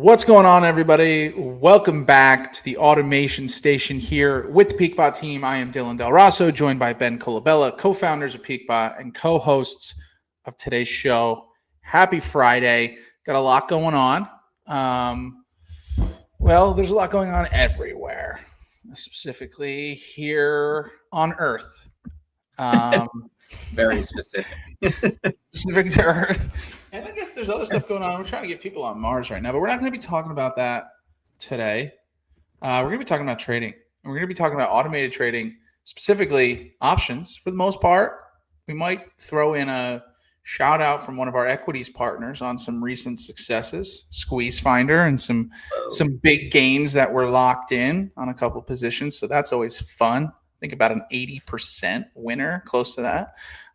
What's going on, everybody? Welcome back to the Automation Station here with the PeakBot team. I am Dylan Del Rosso, joined by Ben Colabella, co-founders of PeakBot and co-hosts of today's show. Happy Friday. Got a lot going on. Well, there's a lot going on everywhere, specifically here on Earth. Very specific. Specific to Earth. And I guess there's other stuff going on. We're trying to get people on Mars right now, but we're not going to be talking about that today. We're going to be talking about trading. We're going to be talking about automated trading, specifically options for the most part. We might throw in a shout out from one of our equities partners on some recent successes, Squeeze Finder, and some big gains that were locked in on a couple positions. So that's always fun. I think about an 80% winner, close to that.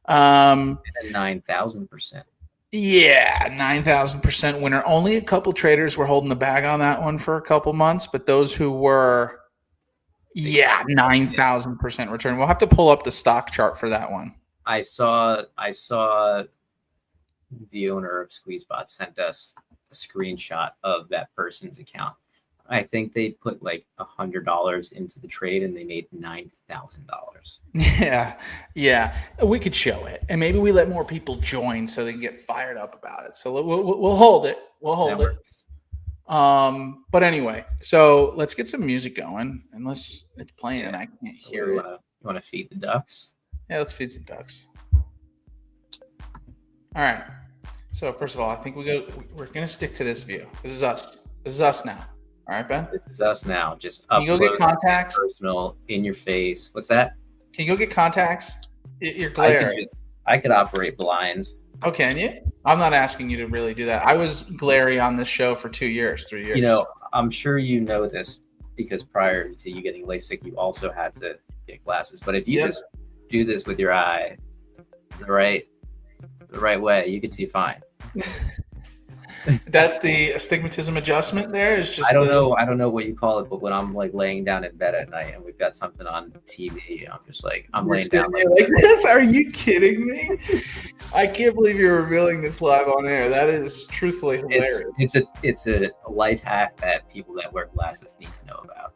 9,000%. Yeah, 9,000% winner. Only a couple traders were holding the bag on that one for a couple months, but those who were, 9,000% return. We'll have to pull up the stock chart for that one. I saw the owner of SqueezeBot sent us a screenshot of that person's account. I think they put like $100 into the trade and they made $9,000. Yeah. We could show it, and maybe we let more people join so they can get fired up about it. So we'll hold it. We'll hold it. But anyway, so let's get some music going, unless it's playing and I can't hear it. You want to feed the ducks? Yeah, let's feed some ducks. All right. So first of all, I think we're gonna stick to this view. This is us. This is us now. All right, Ben? This is us now. Just up. Can you go get contacts? Personal, in your face. What's that? Can you go get contacts? You're glaring. I could operate blind. Oh, can you? I'm not asking you to really do that. I was glary on this show for 3 years. You know, I'm sure you know this because prior to you getting LASIK, you also had to get glasses. But if you just do this with your eye the right way, you can see fine. That's the astigmatism adjustment there. Is just I don't know what you call it, but when I'm like laying down in bed at night and we've got something on TV, I'm just like laying down like this. Are you kidding me? I can't believe you're revealing this live on air. That is truthfully hilarious. It's a life hack that people that wear glasses need to know about.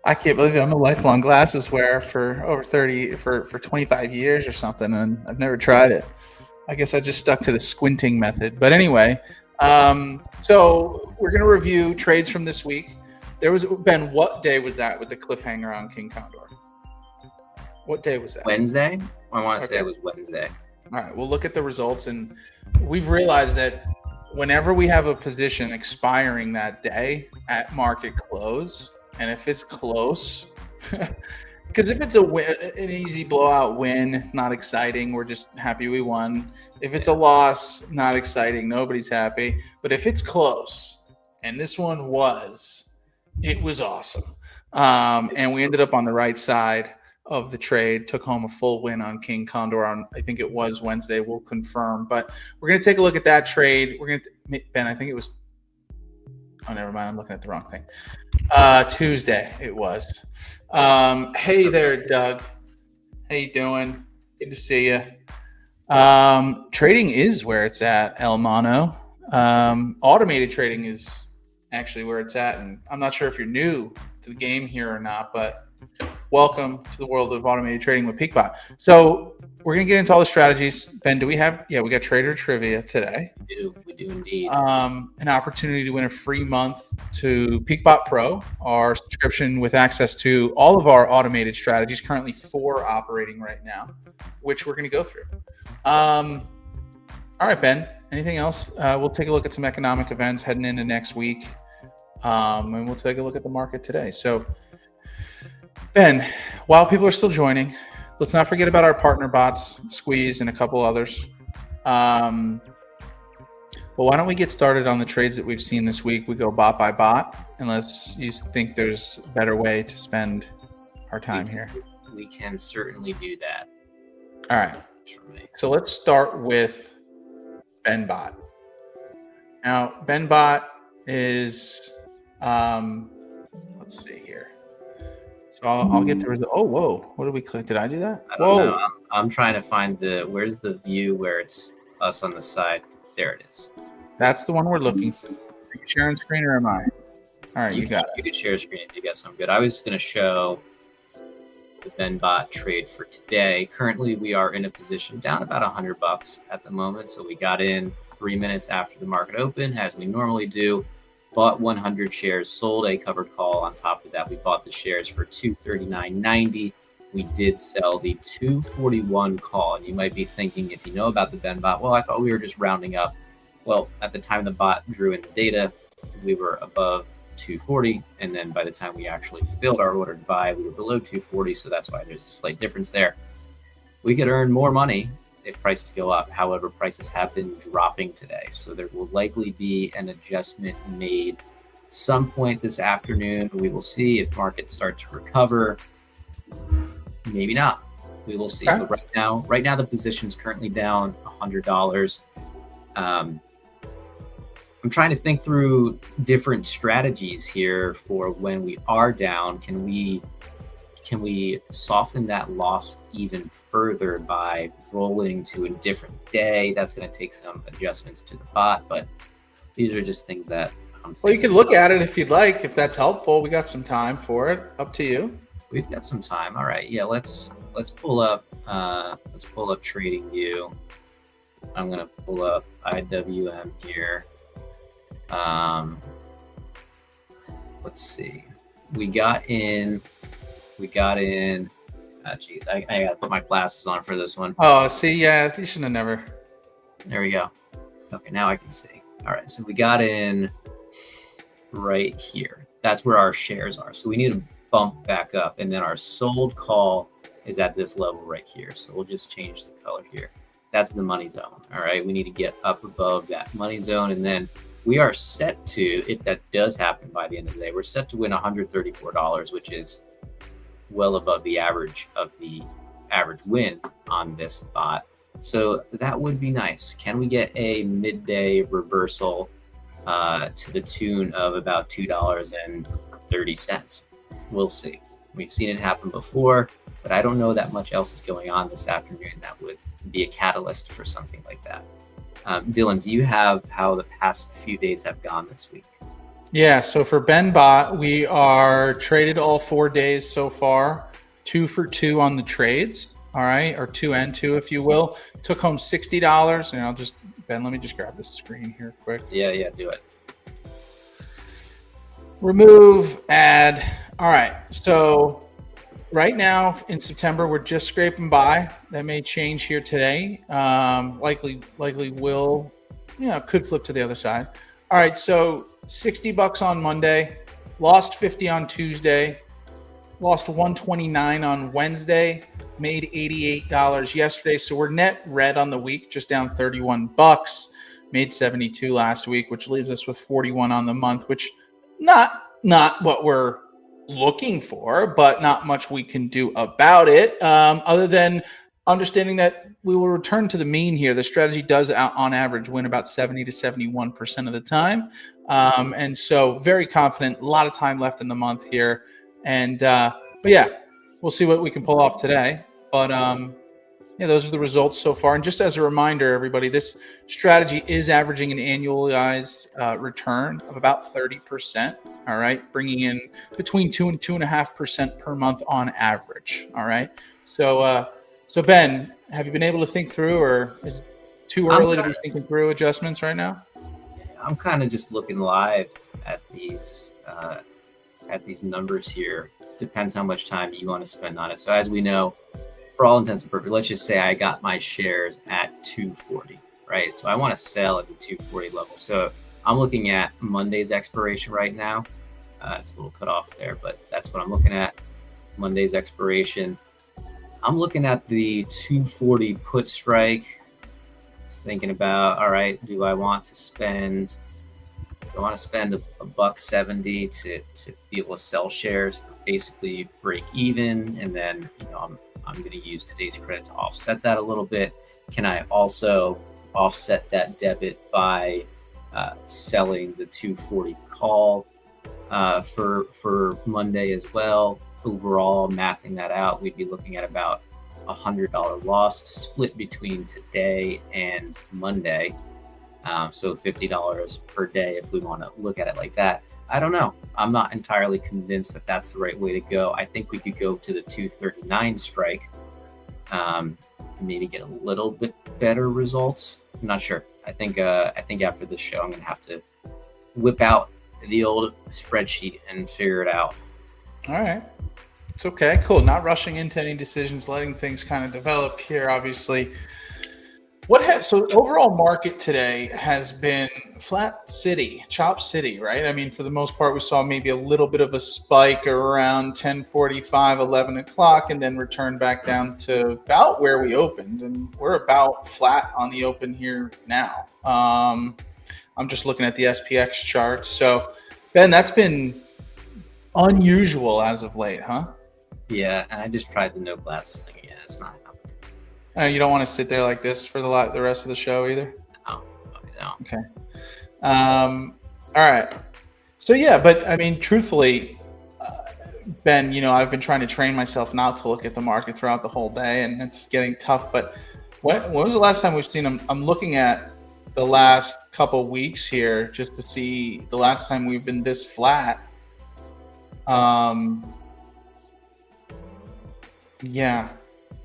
I can't believe it. I'm a lifelong glasses wearer for over 25 years or something, and I've never tried it. I guess I just stuck to the squinting method. But anyway, so we're going to review trades from this week. There was, Ben, what day was that with the cliffhanger on King Condor? What day was that? Wednesday? I want to say it was Wednesday. All right, we'll look at the results. And we've realized that whenever we have a position expiring that day at market close, and if it's close, because if it's an easy blowout win, not exciting. We're just happy we won. If it's a loss, not exciting. Nobody's happy. But if it's close, and this one it was awesome. And we ended up on the right side of the trade, took home a full win on King Condor on, I think it was Wednesday. We'll confirm. But we're going to take a look at that trade. Ben, I think it was, oh, never mind. I'm looking at the wrong thing. Tuesday it was. Hey there, Doug. How you doing? Good to see you. Trading is where it's at, El Mano. Automated trading is actually where it's at, and I'm not sure if you're new to the game here or not, but welcome to the world of automated trading with PeakBot. So we're going to get into all the strategies. Ben, we got Trader Trivia today. We do indeed. An opportunity to win a free month to PeakBot Pro, our subscription with access to all of our automated strategies, currently 4 operating right now, which we're going to go through. All right, Ben, anything else? We'll take a look at some economic events heading into next week, and we'll take a look at the market today. So, Ben, while people are still joining, let's not forget about our partner bots, Squeeze and a couple others. But why don't we get started on the trades that we've seen this week? We go bot by bot, unless you think there's a better way to spend our time here. We can certainly do that. All right. So let's start with BenBot. Now, BenBot is, let's see here. So I'll get the result. Oh, whoa. What did we click? Did I do that? I don't know. I'm trying to find where's the view where it's us on the side. There it is. That's the one we're looking for. Are you sharing screen or am I? All right, you got it. You could share screen if you got some good. I was going to show the PeakBot trade for today. Currently, we are in a position down about $100 at the moment. So we got in 3 minutes after the market opened, as we normally do. Bought 100 shares, sold a covered call. On top of that, we bought the shares for $239.90. We did sell the 241 call. And you might be thinking, if you know about the PeakBot, well, I thought we were just rounding up. Well, at the time the bot drew in the data, we were above 240, and then by the time we actually filled our order to buy, we were below 240. So that's why there's a slight difference there. We could earn more money if prices go up. However, prices have been dropping today, so there will likely be an adjustment made some point this afternoon. We will see if markets start to recover. Maybe not. We will see. Okay. But right now the position's currently down $100. I'm trying to think through different strategies here for when we are down. Can we soften that loss even further by rolling to a different day? That's going to take some adjustments to the bot, but these are just things that I'm thinking. Well, you can look at it if you'd like, if that's helpful. We got some time for it. Up to you. We've got some time. All right. Yeah, let's pull up Trading View. I'm going to pull up IWM here. Let's see. We got in. Geez, I gotta put my glasses on for this one. Oh, see, yeah, you shouldn't have never. There we go. Okay, now I can see. All right, so we got in right here. That's where our shares are. So we need to bump back up, and then our sold call is at this level right here. So we'll just change the color here. That's the money zone. All right, we need to get up above that money zone, and then we are set to, if that does happen by the end of the day, we're set to win $134, which is well above the average win on this bot. So that would be nice. Can we get a midday reversal to the tune of about $2.30? We'll see. We've seen it happen before, but I don't know that much else is going on this afternoon that would be a catalyst for something like that. Dylan, do you have how the past few days have gone this week? Yeah, so for PeakBot, we are traded all 4 days so far, 2 for 2 on the trades. All right, or 2 and 2, if you will. Took home $60, and Ben, let me just grab this screen here quick. Yeah, do it. Remove, add. All right, so right now in September, we're just scraping by. That may change here today. Likely will, could flip to the other side. All right, so $60 on Monday, lost 50 on Tuesday, lost 129 on Wednesday, made $88 yesterday. So we're net red on the week, just down $31. Made 72 last week, which leaves us with 41 on the month, which not what we're looking for, but not much we can do about it, other than understanding that we will return to the mean here. The strategy does, on average, win about 70 to 71% of the time. And so very confident, a lot of time left in the month here. And, but yeah, we'll see what we can pull off today. But those are the results so far. And just as a reminder, everybody, this strategy is averaging an annualized return of about 30%. All right, bringing in between 2 and 2.5% per month on average. All right. So Ben, have you been able to think through, or is it too early to be thinking through adjustments right now? I'm kind of just looking live at these numbers here. Depends how much time you want to spend on it. So as we know, for all intents and purposes, let's just say I got my shares at 240, right? So I want to sell at the 240 level. So I'm looking at Monday's expiration right now. It's a little cut off there, but that's what I'm looking at. Monday's expiration. I'm looking at the 240 put strike, thinking about, all right, do I want to spend $1.70 to be able to sell shares for basically break even, and then I'm going to use today's credit to offset that a little bit. Can I also offset that debit by selling the 240 call for Monday as well? Overall, mathing that out, we'd be looking at about $100 loss split between today and Monday. So $50 per day, if we want to look at it like that. I don't know. I'm not entirely convinced that that's the right way to go. I think we could go to the 239 strike, maybe get a little bit better results. I'm not sure. I think after this show, I'm gonna have to whip out the old spreadsheet and figure it out. All right. It's okay. Cool. Not rushing into any decisions, letting things kind of develop here, obviously. So overall market today has been flat city, chop city, right? I mean, for the most part, we saw maybe a little bit of a spike around 10:45, 11 o'clock, and then return back down to about where we opened. And we're about flat on the open here now. I'm just looking at the SPX charts. So, Ben, that's been unusual as of late, huh? Yeah, and I just tried the no glasses thing again. It's not happening. You don't want to sit there like this for the rest of the show either? No. Okay. All right. So, yeah, but I mean, truthfully, Ben, I've been trying to train myself not to look at the market throughout the whole day, and it's getting tough. But when was the last time we've seen them? I'm looking at the last couple weeks here just to see the last time we've been this flat. Yeah.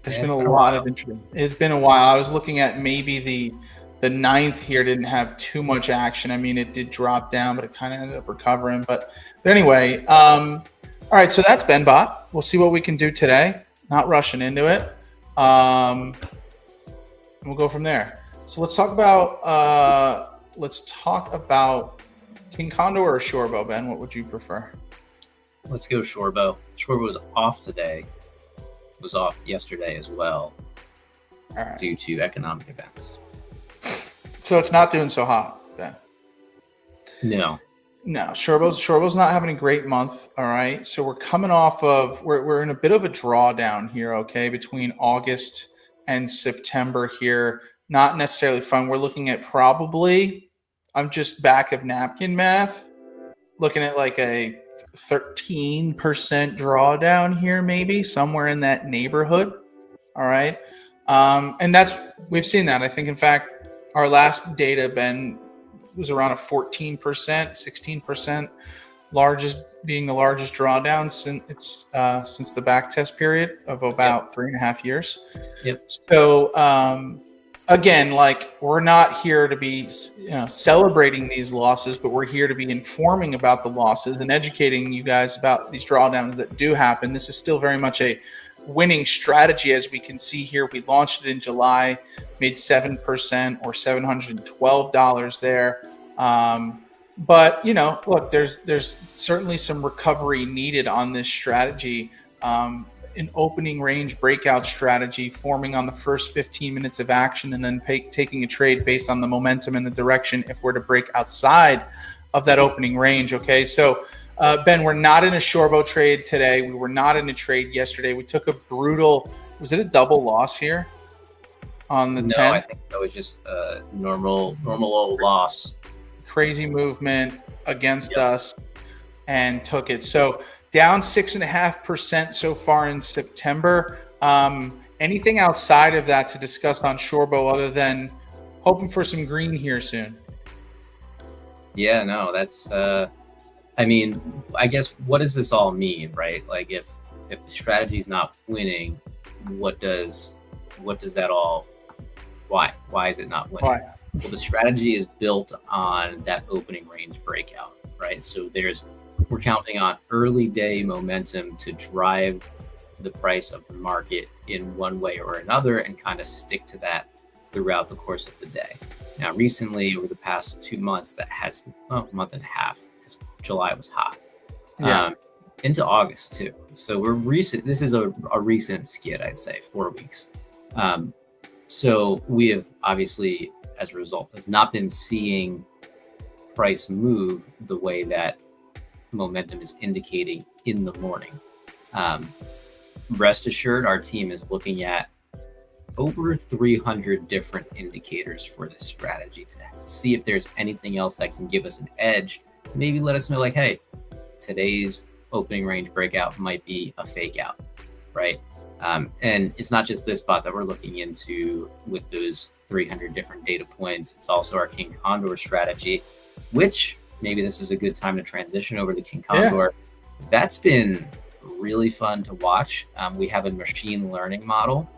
There's been a lot of interest. It's been a while. I was looking at maybe the 9th here didn't have too much action. I mean, it did drop down, but it kind of ended up recovering. But anyway, all right. So that's BenBot. We'll see what we can do today. Not rushing into it. And we'll go from there. So let's talk about King Condor or Shorebo, Ben. What would you prefer? Let's go Shorebo. Shorebo was off today. Was off yesterday as well, due to economic events. So it's not doing so hot, Ben. No. Shorebo's not having a great month. All right, so we're coming off of we're in a bit of a drawdown here. Okay, between August and September here, not necessarily fun. We're looking at probably, I'm just back of napkin math, looking at like a 13% drawdown here, maybe somewhere in that neighborhood. All right. And we've seen that. I think, in fact, our last data, Ben, was around a 14%, 16%, being the largest drawdown since the back test period of about 3.5 years. Yep. So, again, like, we're not here to be celebrating these losses, but we're here to be informing about the losses and educating you guys about these drawdowns that do happen. This is still very much a winning strategy, as we can see here. We launched it in July, made 7% or $712 there. But look, there's certainly some recovery needed on this strategy. An opening range breakout strategy, forming on the first 15 minutes of action, and then taking a trade based on the momentum and the direction if we're to break outside of that opening range. Okay, so Ben, we're not in a Shorebo trade today. We were not in a trade yesterday. We took a brutal, was it a double loss here on the 10th? No, I think that was just a normal old loss. Crazy movement against us, and took it. So down 6.5% so far in September. Anything outside of that to discuss on Shorebo other than hoping for some green here soon? Yeah, no, that's. I mean, I guess, what does this all mean, right? Like, if the strategy's not winning, what does that all? Why is it not winning? Why? Well, the strategy is built on that opening range breakout, right? So we're counting on early day momentum to drive the price of the market in one way or another, and kind of stick to that throughout the course of the day. Now, recently, over the past 2 months, month and a half, because July was hot, into August too. So this is a recent skid, I'd say, 4 weeks. So we have obviously, as a result, has not been seeing price move the way that momentum is indicating in the morning. Rest assured, our team is looking at over 300 different indicators for this strategy to see if there's anything else that can give us an edge to maybe let us know, like, hey, today's opening range breakout might be a fake out, right? And it's not just this bot that we're looking into with those 300 different data points. It's also our King Condor strategy, which maybe this is a good time to transition over to King Condor. Yeah. That's been really fun to watch. We have a machine learning model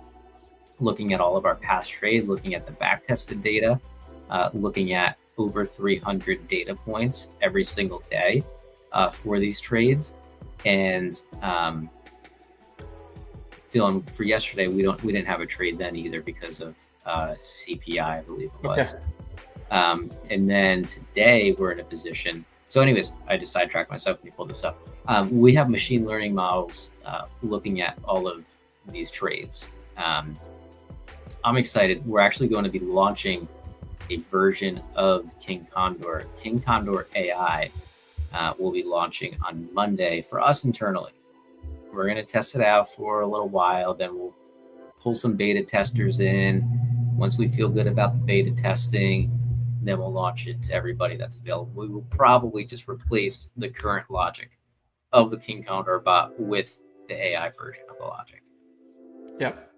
looking at all of our past trades, looking at the back tested data, looking at over 300 data points every single day for these trades. And Dylan, for yesterday, we didn't have a trade then either because of CPI, I believe it was. Okay. And then today we're in a position. So anyways, I just sidetracked myself when you pulled this up. We have machine learning models looking at all of these trades. I'm excited. We're actually going to be launching a version of King Condor. King Condor AI will be launching on Monday for us internally. We're going to test it out for a little while. Then we'll pull some beta testers in. Once we feel good about the beta testing, then we'll launch it to everybody that's available. We will probably just replace the current logic of the King Condor bot with the AI version of the logic. Yep.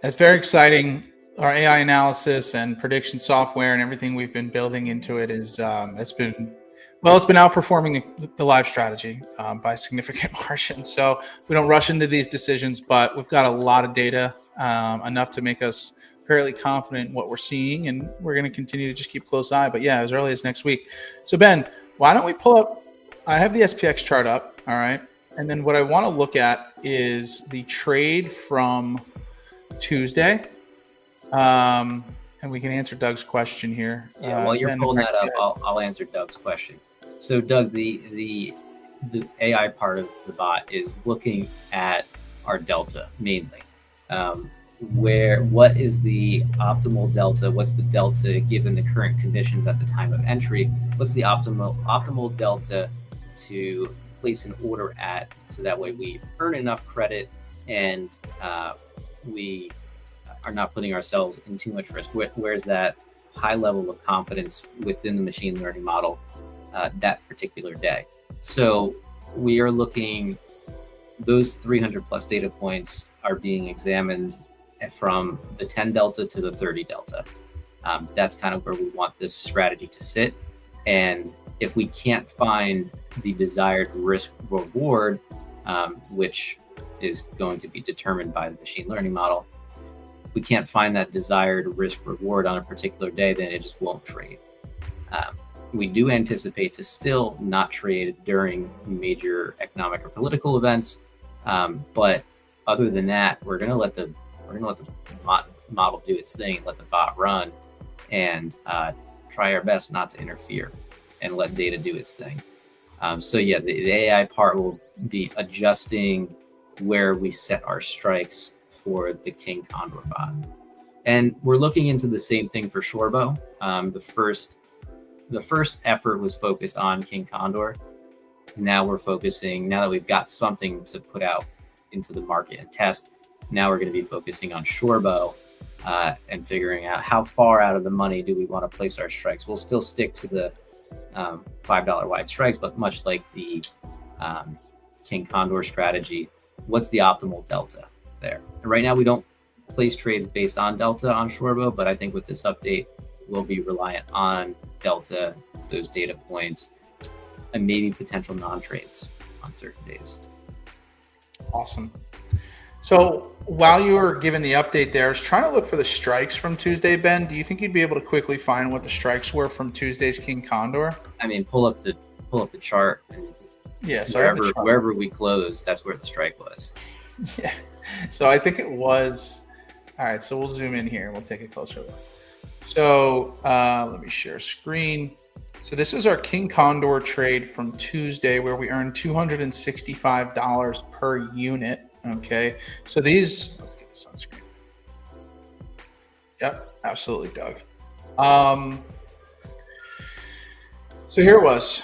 That's very exciting. Our AI analysis and prediction software and everything we've been building into it is it's been outperforming the live strategy by a significant margin. So we don't rush into these decisions, but we've got a lot of data, enough to make us fairly confident in what we're seeing, and we're going to continue to just keep a close eye. But yeah, as early as next week. So Ben, why don't we pull up? I have the SPX chart up, all right, and then what I want to look at is the trade from Tuesday, and we can answer Doug's question here. Yeah, while you're pulling that up, I'll answer Doug's question. So Doug, the AI part of the bot is looking at our delta mainly. What is the optimal delta? What's the delta given the current conditions at the time of entry? What's the optimal delta to place an order at, so that way we earn enough credit and we are not putting ourselves in too much risk? Where's that high level of confidence within the machine learning model that particular day? So we are looking, those 300 plus data points are being examined from the 10 delta to the 30 delta. That's kind of where we want this strategy to sit. And if we can't find the desired risk reward, which is going to be determined by the machine learning model, if we can't find that desired risk reward on a particular day, then it just won't trade. We do anticipate to still not trade during major economic or political events, but other than that, we're gonna let the model do its thing, let the bot run, and try our best not to interfere and let data do its thing. So yeah, the AI part will be adjusting where we set our strikes for the King Condor bot. And we're looking into the same thing for Shorbo. The first effort was focused on King Condor. Now we're focusing, now that we've got something to put out into the market and test, now we're going to be focusing on Shorbo and figuring out how far out of the money do we want to place our strikes. We'll still stick to the $5 wide strikes, but much like the King Condor strategy, what's the optimal delta there? And right now we don't place trades based on delta on Shorbo, but I think with this update, we'll be reliant on delta, those data points, and maybe potential non-trades on certain days. Awesome. So while you were giving the update there, I was trying to look for the strikes from Tuesday, Ben. Do you think you'd be able to quickly find what the strikes were from Tuesday's King Condor? I mean, pull up the chart, and yeah, so wherever we closed, that's where the strike was. Yeah. So I think it was, all right, so we'll zoom in here and we'll take a closer look. So let me share screen. So this is our King Condor trade from Tuesday, where we earned $265 per unit. Okay, so these, let's get this on screen. Yep, absolutely, Doug. So here it was.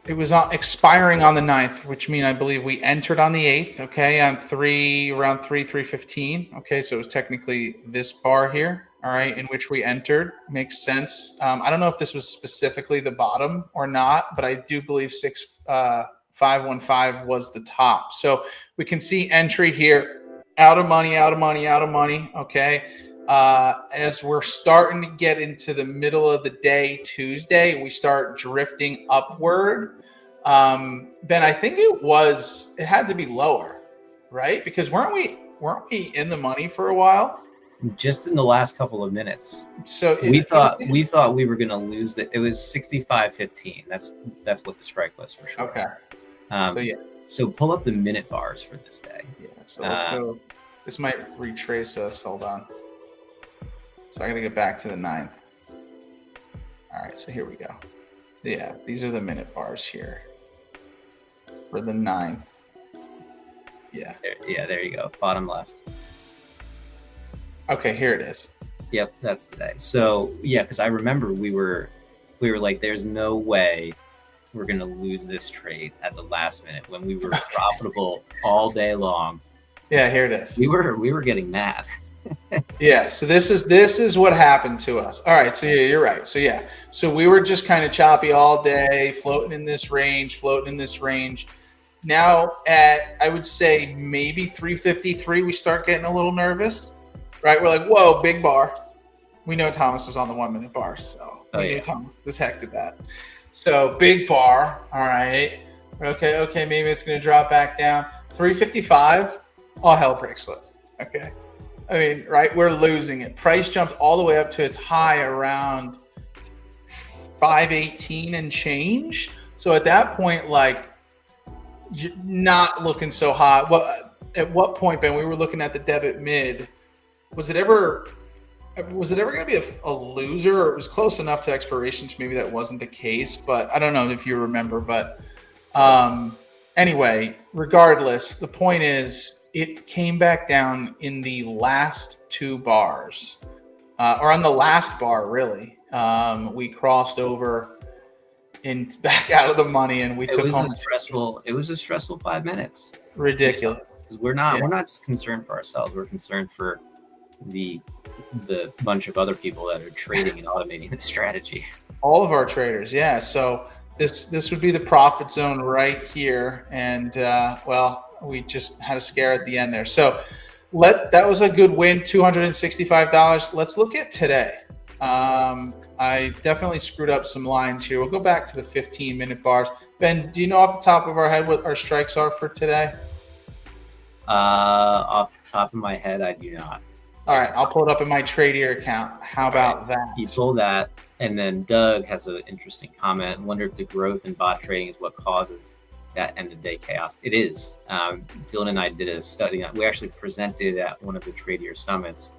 It was expiring on the 9th, which means I believe we entered on the 8th, okay, on around 3:15. Okay, so it was technically this bar here, all right, in which we entered. Makes sense. I don't know if this was specifically the bottom or not, but I do believe 515 was the top. So we can see entry here, out of money, out of money, out of money. Okay. As we're starting to get into the middle of the day, Tuesday, we start drifting upward. Ben, I think it had to be lower, right? Because weren't we in the money for a while? Just in the last couple of minutes. So we thought we were going to lose it. It was 65.15. That's what the strike was for sure. Okay. So pull up the minute bars for this day. Yeah. So let's go. This might retrace us. Hold on. So I got to get back to the 9th. All right. So here we go. Yeah. These are the minute bars here for the 9th. Yeah. There you go. Bottom left. Okay. Here it is. Yep. That's the day. So yeah, because I remember we were like, there's no way we're going to lose this trade at the last minute when we were profitable all day long. Yeah, here it is. We were getting mad. Yeah, so this is what happened to us. All right, so yeah, you're right. So we were just kind of choppy all day, floating in this range. Now at, I would say maybe 353, we start getting a little nervous, right? We're like, whoa, big bar. We know Thomas was on the 1 minute bar, so we knew Thomas this heck did that. So big bar, all right. Okay, maybe it's going to drop back down. 355, all hell breaks loose. Okay. I mean, right, we're losing it. Price jumped all the way up to its high around 518 and change. So at that point, like, you're not looking so hot. Well, at what point, Ben, we were looking at the debit mid. Was it ever going to be a loser? Or it was close enough to expiration, maybe that wasn't the case. But I don't know if you remember. But anyway, regardless, the point is, it came back down in the last 2 bars, or on the last bar, really. We crossed over and back out of the money, and we took home. It was a stressful 5 minutes. Ridiculous. We're not just concerned for ourselves. We're concerned for the bunch of other people that are trading and automating the strategy. All of our traders, yeah. So this would be the profit zone right here, and we just had a scare at the end there. So that was a good win, $265. Let's look at today. I definitely screwed up some lines here. We'll go back to the 15-minute bars. Ben, do you know off the top of our head what our strikes are for today? Off the top of my head, I do not. All right, I'll pull it up in my Tradier account. How about that? You sold that, and then Doug has an interesting comment. Wonder if the growth in bot trading is what causes that end-of-day chaos. It is. Dylan and I did a study. We actually presented at one of the Tradier summits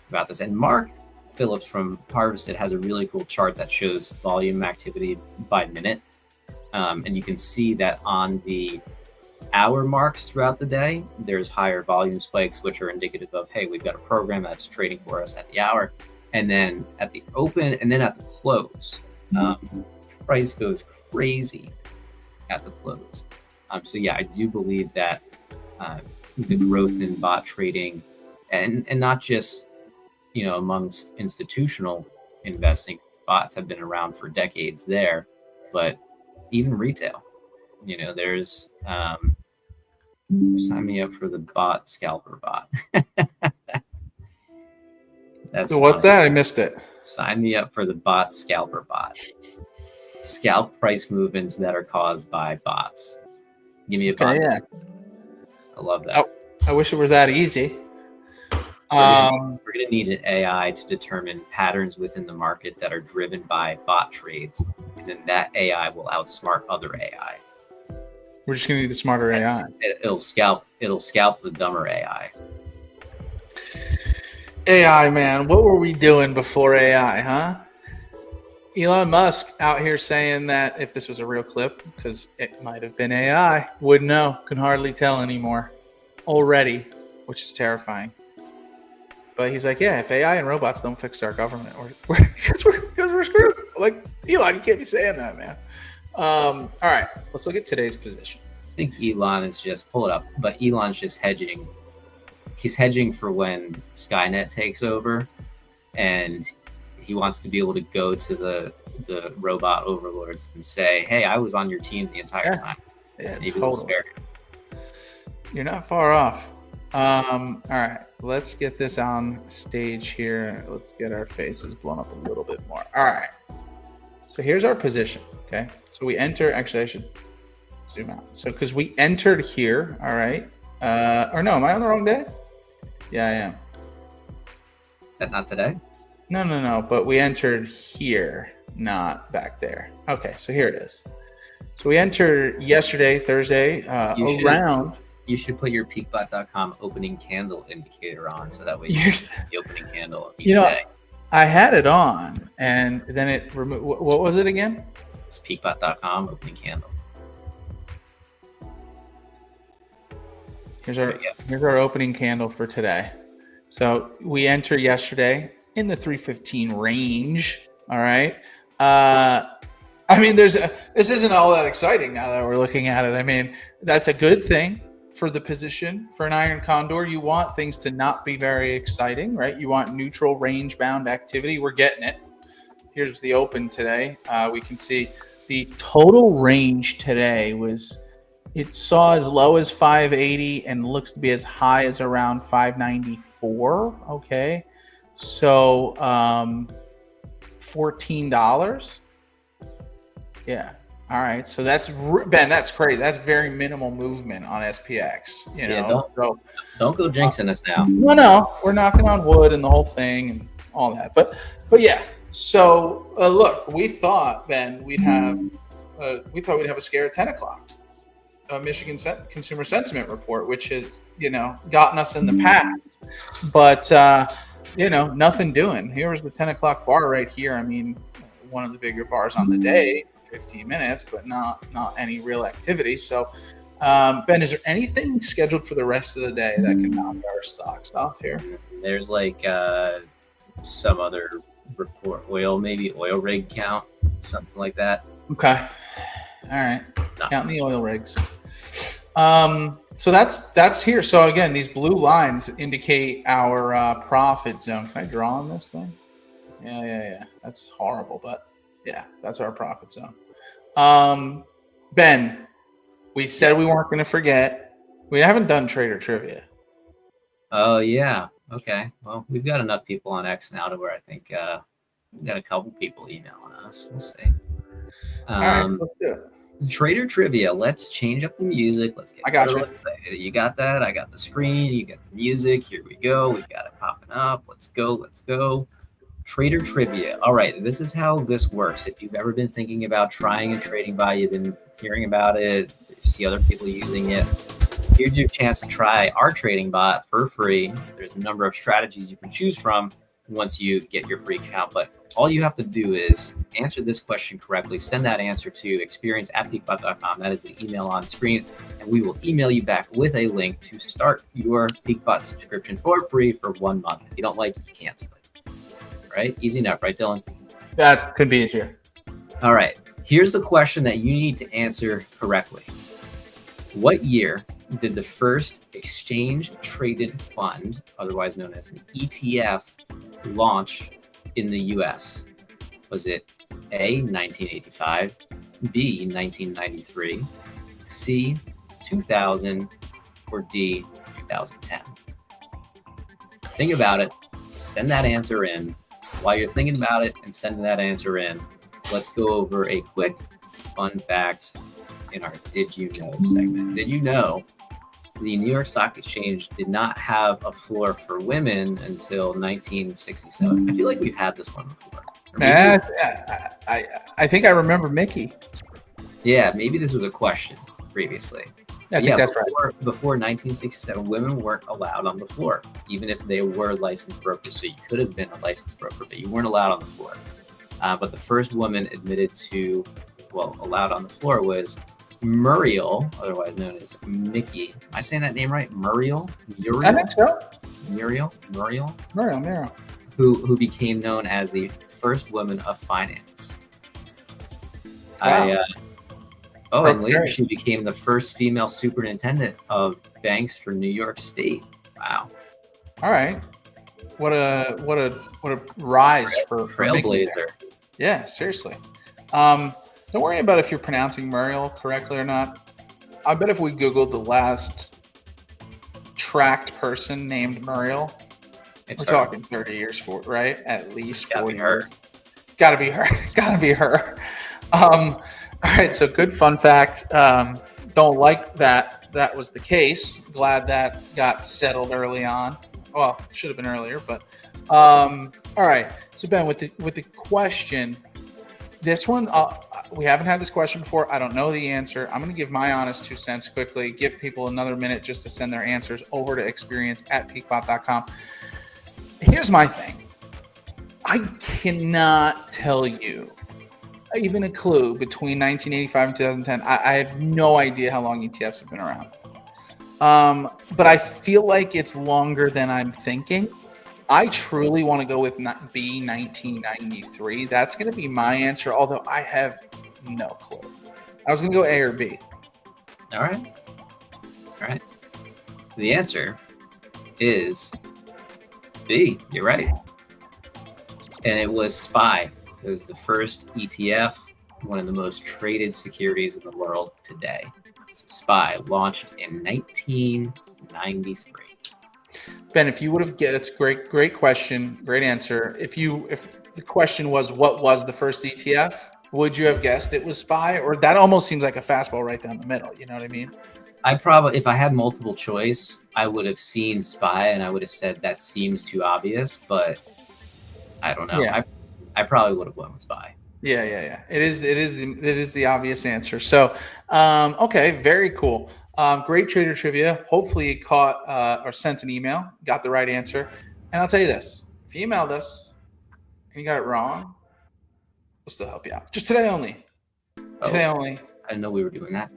about this. And Mark Phillips from Harvested has a really cool chart that shows volume activity by minute. And you can see that on the hour marks throughout the day, there's higher volume spikes, which are indicative of, hey, we've got a program that's trading for us at the hour. And then at the open and then at the close, price goes crazy at the close. So yeah, I do believe that the growth in bot trading and not just, amongst institutional investing, bots have been around for decades there, but even retail, there's sign me up for the bot scalper bot. That's what's that? I missed it. Sign me up for the bot scalper bot. Scalp price movements that are caused by bots. Give me a bot. Yeah. I love that. I wish it were that easy. We're going to need an AI to determine patterns within the market that are driven by bot trades, and then that AI will outsmart other AI. We're just going to need the smarter AI. It'll scalp the dumber AI. AI, man, what were we doing before AI, huh? Elon Musk out here saying that if this was a real clip, because it might have been AI, wouldn't know, can hardly tell anymore already, which is terrifying. But he's like, yeah, if AI and robots don't fix our government, because we're screwed. Like, Elon, you can't be saying that, man. All right, let's look at today's position. I think Elon is just, pull it up, but Elon's just hedging. He's hedging for when Skynet takes over, and he wants to be able to go to the robot overlords and say, hey, I was on your team the entire time. Yeah, Maybe totally. spare. You're not far off. All right, let's get this on stage here. Let's get our faces blown up a little bit more. All right. So here's our position. Okay. So we enter. Actually, I should zoom out. So because we entered here. All right. Or no, am I on the wrong day? Yeah, I am. Is that not today? No. But we entered here, not back there. Okay. So here it is. So we entered yesterday, Thursday, around. You should put your PeakBot.com opening candle indicator on, so that way you see the opening candle of each day. I had it on, and then it removed. What was it again? It's PeakBot.com opening candle. Here's our opening candle for today. So we enter yesterday in the 315 range. All right. I mean, this isn't all that exciting now that we're looking at it. I mean, that's a good thing for the position. For an iron condor, you want things to not be very exciting, right? You want neutral range bound activity. We're getting it. Here's the open today. We can see the total range today it saw as low as 580 and looks to be as high as around 594. Okay. So $14. Yeah. All right. So that's Ben. That's great. That's very minimal movement on SPX. Don't go jinxing us now. No. We're knocking on wood and the whole thing and all that. But yeah. So look, we thought, Ben, we'd have a scare at 10 o'clock. Michigan Consumer Sentiment Report, which has gotten us in the past. But nothing doing. Here was the 10 o'clock bar right here. I mean, one of the bigger bars on the day. 15 minutes, but not any real activity. So, Ben, is there anything scheduled for the rest of the day that can knock our stocks off here? There's like some other report, maybe oil rig count, something like that. Okay. All right. Counting the oil rigs. So that's here. So again, these blue lines indicate our profit zone. Can I draw on this thing? Yeah. That's horrible, but yeah, that's our profit zone. Ben, we said we weren't going to forget. We haven't done trader trivia. Oh yeah. Okay. Well, we've got enough people on X now to where I think we've got a couple people emailing us. We'll see. All right, let's do it. Trader trivia. Let's change up the music. Let's get. I got you. You got that? I got the screen. You got the music. Here we go. We got it popping up. Let's go. Trader trivia. All right, this is how this works. If you've ever been thinking about trying a trading bot, you've been hearing about it, you see other people using it, here's your chance to try our trading bot for free. There's a number of strategies you can choose from once you get your free account, but all you have to do is answer this question correctly. Send that answer to experience@peakbot.com. That is the email on screen, and we will email you back with a link to start your PeakBot subscription for free for 1 month. If you don't like it, you cancel it. Right? Easy enough, right, Dylan? That could be easier. All right. Here's the question that you need to answer correctly. What year did the first exchange-traded fund, otherwise known as an ETF, launch in the U.S.? Was it A, 1985, B, 1993, C, 2000, or D, 2010? Think about it. Send that answer in. While you're thinking about it and sending that answer in, let's go over a quick fun fact in our Did You Know segment. Did you know the New York Stock Exchange did not have a floor for women until 1967? I feel like we've had this one before. I think I remember Mickey. Yeah, maybe this was a question previously. I think that's right. Before 1967, women weren't allowed on the floor, even if they were licensed brokers. So you could have been a licensed broker, but you weren't allowed on the floor. But the first woman allowed on the floor was Muriel, otherwise known as Mickey. Am I saying that name right? Muriel? I think so. Muriel. Who who became known as the first woman of finance. Wow. And later she became the first female superintendent of banks for New York State. Wow. All right. What a rise for trailblazer. Yeah, seriously. Don't worry about if you're pronouncing Muriel correctly or not. I bet if we Googled the last tracked person named Muriel, we're talking 30 years for right? At least 40 years. Gotta be her. Gotta be her. All right, so good fun fact. Don't like that was the case. Glad that got settled early on. Well, should have been earlier, but all right. So Ben, with the question, this one we haven't had this question before. I don't know the answer. I'm going to give my honest 2 cents quickly. Give people another minute just to send their answers over to experience@peakbot.com. Here's my thing. I cannot tell you even a clue between 1985 and 2010. I have no idea how long ETFs have been around. But I feel like it's longer than I'm thinking. I truly want to go with B 1993. That's going to be my answer, although I have no clue. I was going to go A or B. All right. The answer is B. You're right. And it was SPY. It was the first ETF, one of the most traded securities in the world today. So SPY launched in 1993. Ben, if you would have guessed, that's great question, great answer. If the question was what was the first ETF, would you have guessed it was SPY? Or that almost seems like a fastball right down the middle. You know what I mean? I probably, if I had multiple choice, I would have seen SPY and I would have said that seems too obvious, but I don't know. Yeah. I probably would have went with SPY. Yeah. It is the obvious answer. So, okay, very cool. Great trader trivia. Hopefully you caught or sent an email, got the right answer. And I'll tell you this, if you emailed us and you got it wrong, we'll still help you out. Just today only. Today only. I didn't know we were doing that.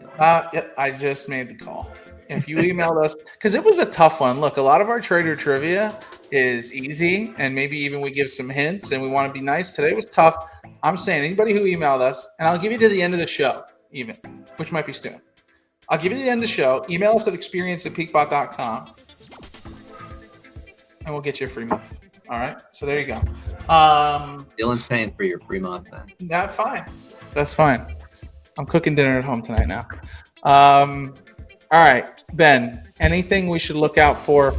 Yep, I just made the call. If you emailed us, because it was a tough one. Look, a lot of our trader trivia is easy, and maybe even we give some hints, and we want to be nice. Today was tough. I'm saying anybody who emailed us, and I'll give you to the end of the show, even, which might be soon. I'll give you to the end of the show. Email us at experience@peakbot.com, and we'll get you a free month. All right? So there you go. Dylan's paying for your free month then. That's fine. That's fine. I'm cooking dinner at home tonight now. All right, Ben, anything we should look out for?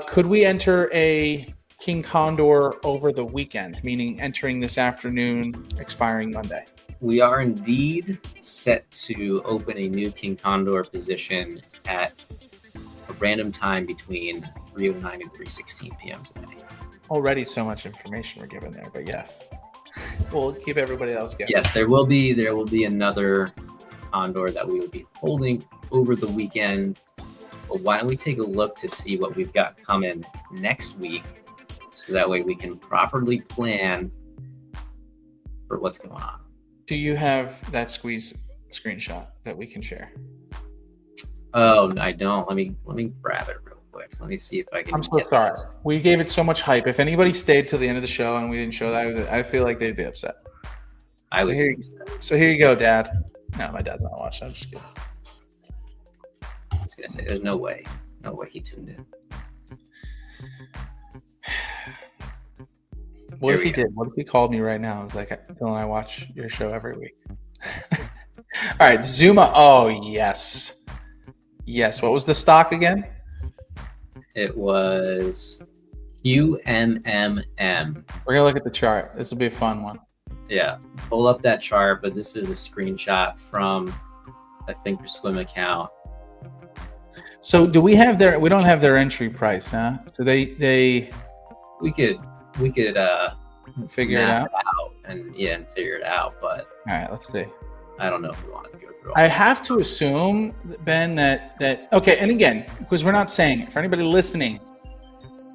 Could we enter a King Condor over the weekend, meaning entering this afternoon, expiring Monday? We are indeed set to open a new King Condor position at a random time between 3:09 and 3:16 p.m. today. Already so much information we're given there, but yes. We'll keep everybody else guessing. Yes, there will be another Condor that we will be holding over the weekend. But why don't we take a look to see what we've got coming next week, so that way we can properly plan for what's going on. Do you have that squeeze screenshot that we can share? Oh, I don't. Let me grab it real quick. Let me see if I can. I'm so sorry. This. We gave it so much hype. If anybody stayed till the end of the show and we didn't show that, I feel like they'd be upset. So here you go, Dad. No, my dad's not watching. I'm just kidding. I was gonna say, there's no way he tuned in. What if he did? What if he called me right now? I was like, Dylan, I watch your show every week. All right, Zuma. Oh, yes. Yes. What was the stock again? It was QMMM. We're going to look at the chart. This will be a fun one. Yeah. Pull up that chart, but this is a screenshot from I think your swim account. So do we have we don't have their entry price, huh? So we could figure it out and figure it out, but all right, let's see. I don't know if we want to go through all I have to assume, Ben, that okay, and again, because we're not saying it for anybody listening,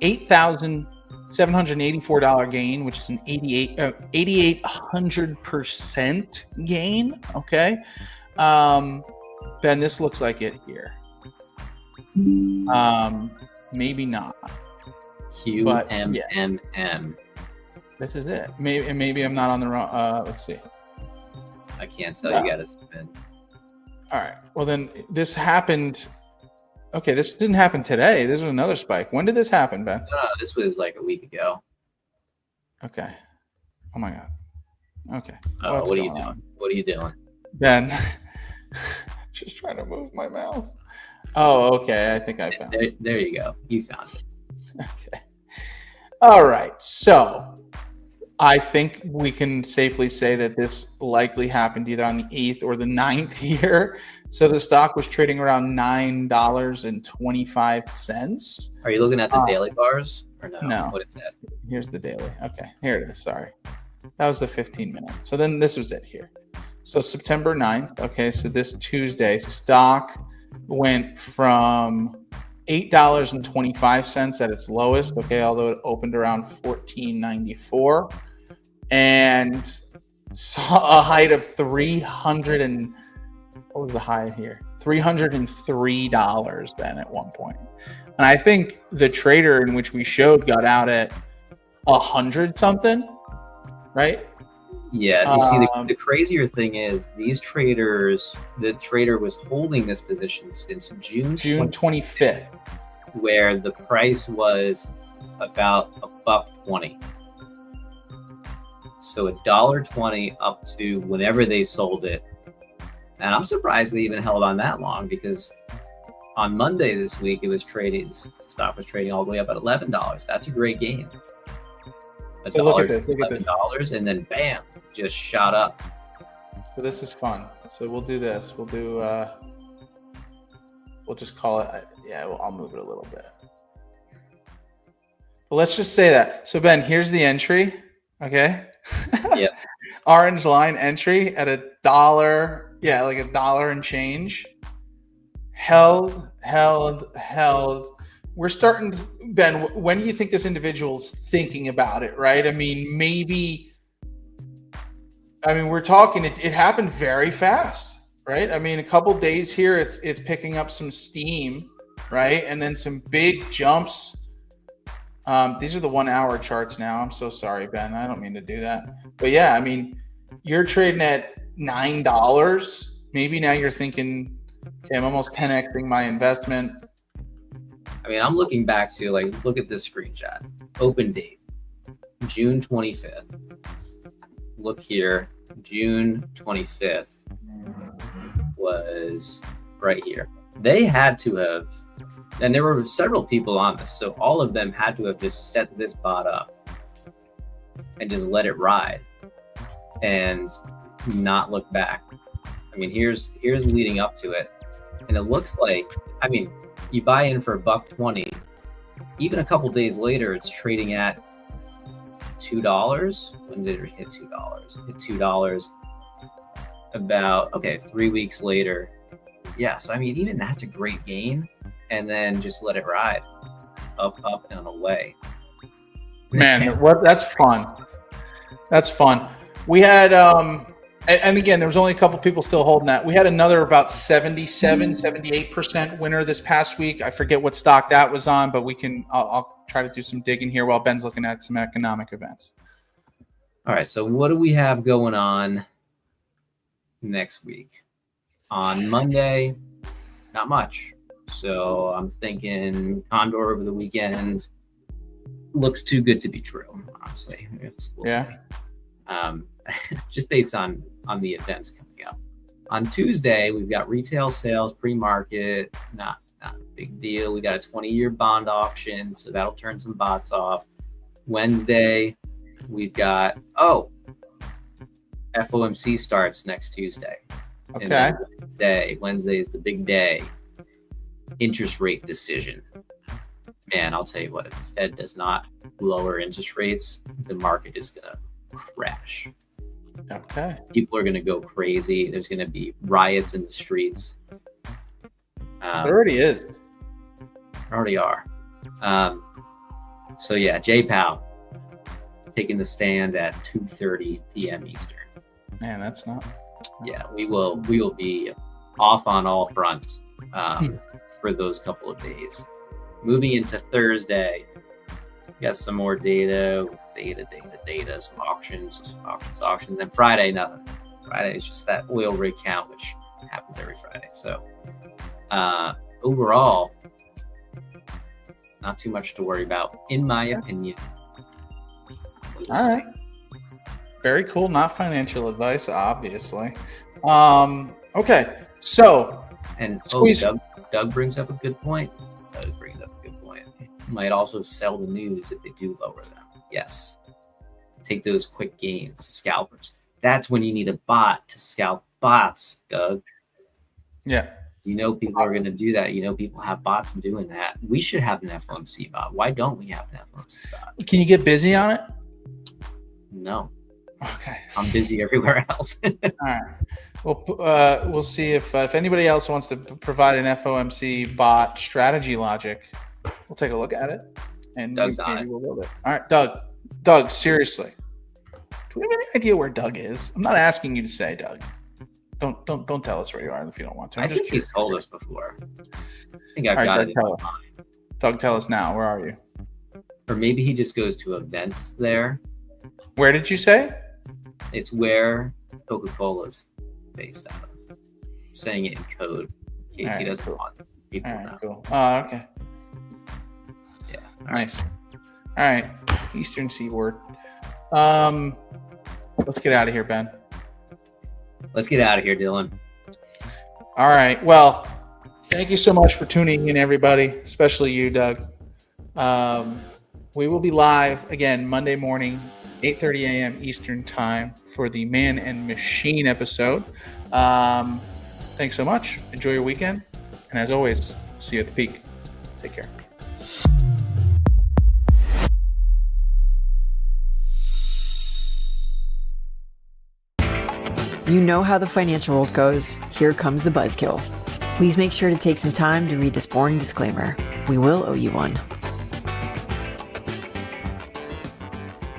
$8,784 gain, which is an 8,800% gain. Okay. Ben, this looks like it here. Maybe not. QMMM. Yeah. This is it. Maybe I'm not on the wrong. Let's see. I can't tell. You gotta spin. All right. Well, then this happened. Okay, this didn't happen today. This was another spike. When did this happen, Ben? No, this was like a week ago. Okay. Oh my God. Okay. What are you doing? What are you doing? Ben, Just trying to move my mouse. Oh, okay. I think I found it. There you go. You found it. Okay. All right. So I think we can safely say that this likely happened either on the 8th or the 9th here. So the stock was trading around $9.25. Are you looking at the daily bars or no? No. What is that? Here's the daily. Okay, here it is. Sorry. That was the 15 minutes. So then this was it here. So September 9th. Okay, so this Tuesday, stock went from $8.25 at its lowest. Okay, although it opened around $14.94 and saw a height of what was the high here? $303 then at one point. And I think the trader in which we showed got out at 100 something, right? Yeah, you see, the crazier thing is the trader was holding this position since June 25th, where the price was about $1.20. So $1.20 up to whenever they sold it. And I'm surprised they even held on that long, because on Monday this week, the stock was trading all the way up at $11. That's a great gain. So look at this. $11, and then bam, just shot up. So this is fun. So we'll do this. We'll just call it. I'll move it a little bit. But let's just say that. So Ben, here's the entry. Okay. Yeah. Orange line entry at $1. Yeah, like $1 and change. Held. We're starting to, Ben, when do you think this individual's thinking about it, right? I mean, we're talking, it happened very fast, right? I mean, a couple days here, it's picking up some steam, right? And then some big jumps. These are the 1 hour charts now. I'm so sorry, Ben. I don't mean to do that. But yeah, I mean, you're trading at $9. Maybe now you're thinking, okay, I'm almost 10xing my investment. I mean, I'm looking back to, look at this screenshot. Open date, June 25th. Look here, June 25th was right here. They had to have, and there were several people on this, so all of them had to have just set this bot up and just let it ride and not look back. I mean, here's leading up to it, and it looks like, I mean, you buy in for $1.20. Even a couple days later, it's trading at $2. When did it hit $2? It hit $2 about 3 weeks later. Yeah, so I mean, even that's a great gain. And then just let it ride up and away. Man, that's fun. That's fun. We had and again, there was only a couple people still holding that. We had another about 78% winner this past week. I forget what stock that was on, but I'll try to do some digging here while Ben's looking at some economic events. All right, so what do we have going on next week? On Monday, not much. So I'm thinking Condor over the weekend looks too good to be true, honestly. We'll see. Just based on the events coming up. On Tuesday, we've got retail sales, pre-market, not a big deal. We got a 20-year bond auction, so that'll turn some bots off. Wednesday, we've got, FOMC starts next Tuesday. Okay. Wednesday is the big day. Interest rate decision. Man, I'll tell you what, if the Fed does not lower interest rates, the market is going to crash. Okay. People are going to go crazy. There's going to be riots in the streets. There already is. Already are. So yeah, Jay Powell taking the stand at 2:30 p.m. Eastern. Man, that's not. Yeah, we will be off on all fronts for those couple of days. Moving into Thursday, got some more data, some auctions. And Friday, nothing. Friday is just that oil rig count, which happens every Friday. So overall, not too much to worry about, in my opinion. All right. Very cool. Not financial advice, obviously. Okay. So And Squeeze. Doug brings up a good point. Might also sell the news if they do lower them. Yes. Take those quick gains, scalpers. That's when you need a bot to scalp bots, Doug. Yeah. You know people are going to do that. You know people have bots doing that. We should have an FOMC bot. Why don't we have an FOMC bot? Can you get busy on it? No. Okay. I'm busy everywhere else. All right. Well, we'll see if anybody else wants to provide an FOMC bot strategy logic. We'll take a look at it, and Doug's maybe we'll build it. All right, Doug. Doug, seriously, do we have any idea where Doug is? I'm not asking you to say, Doug. Don't tell us where you are if you don't want to. I think he's told us before. I think I've All right, got Doug, it in my mind. Doug, tell us now. Where are you? Or maybe he just goes to events there. Where did you say? It's where Coca-Cola's based out of. I'm saying it in code in case he doesn't want people to know. Cool. Oh, okay. Yeah. Nice. All right. Eastern Seaboard. Let's get out of here, Ben. Let's get out of here, Dylan. All right. Well, thank you so much for tuning in, everybody, especially you, Doug. We will be live again Monday morning, 8:30 a.m. Eastern time for the Man and Machine episode. Thanks so much. Enjoy your weekend. And as always, see you at the peak. Take care. You know how the financial world goes. Here comes the buzzkill. Please make sure to take some time to read this boring disclaimer. We will owe you one.